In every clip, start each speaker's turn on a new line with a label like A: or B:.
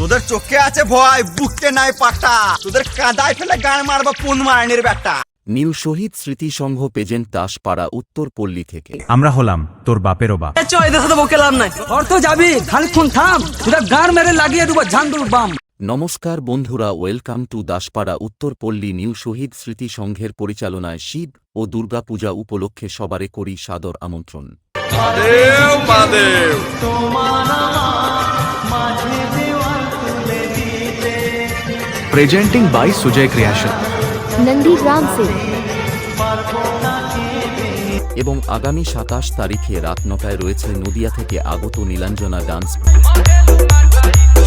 A: তোদের চোখে আছে ভয়, বুকতে নাই পাটা। তোদের কাঁদায় ফেলে গান মারবা পুন মারনির বেটা।
B: নিউ শহীদ স্মৃতি সংঘ পেজেন্ট দাসপাড়া উত্তর পল্লী থেকে।
C: আমরা হলাম তোর বাপেরও বাপ।
D: অর্থ যাবি খানিক্ষণ থাম, তোরা গান মেরে লাগিয়ে দেবো ঝান্ডুর বাম।
B: নমস্কার বন্ধুরা, ওয়েলকাম টু দাসপাড়া উত্তর পল্লী। নিউ শহীদ স্মৃতি সংঘের পরিচালনায় শিব ও দুর্গা পূজা উপলক্ষে সবারে করি সাদর আমন্ত্রণ।
C: Presenting by Sujoy creation,
E: Nandigram से।
B: এবং আগামী 27 তারিখে রাত 9টায় রয়েছে নদিয়া থেকে আগত নীলাঞ্জনা ডান্স।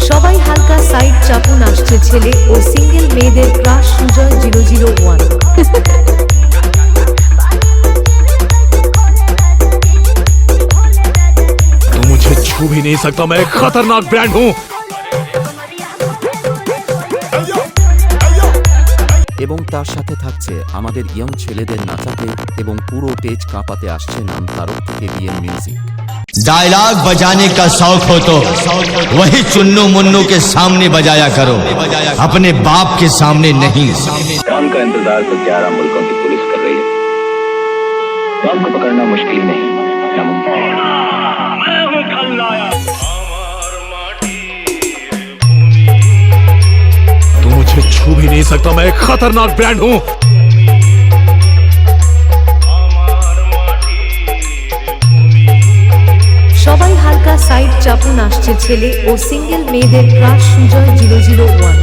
E: সবাই হালকা সাইড চাপুন, আসছে ছেলে ও সিঙ্গেল মেয়েদের ক্রাশ সুজয় 001।
C: तू मुझे छू भी नहीं सकता, मैं एक खतरनाक ब्रांड हूँ।
B: এবং তার সাথে থাকছে আমাদের ইয়ং ছেলেদের নাচাতে এবং পুরো টেজ কাঁপাতে আসছে নাম তারক থেকে বিএন মিউজিক।
F: डायलॉग बजाने का शौक हो तो वही चुन्नू मुन्नू के सामने बजाया करो, अपने बाप के सामने नहीं।
G: डॉन का इंतजार तो 11 मुल्कों की पुलिस कर रही है। डॉन को पकड़ना मुश्किल नहीं, नामुमकिन।
C: तू मुझे छू भी नहीं सकता, मैं एक खतरनाक ब्रांड हूँ।
E: সবাই হালকা সাইড চাপুন, আসছে ছেলে ও সিঙ্গেল মেয়েদের ক্রাশ সুজয় 001।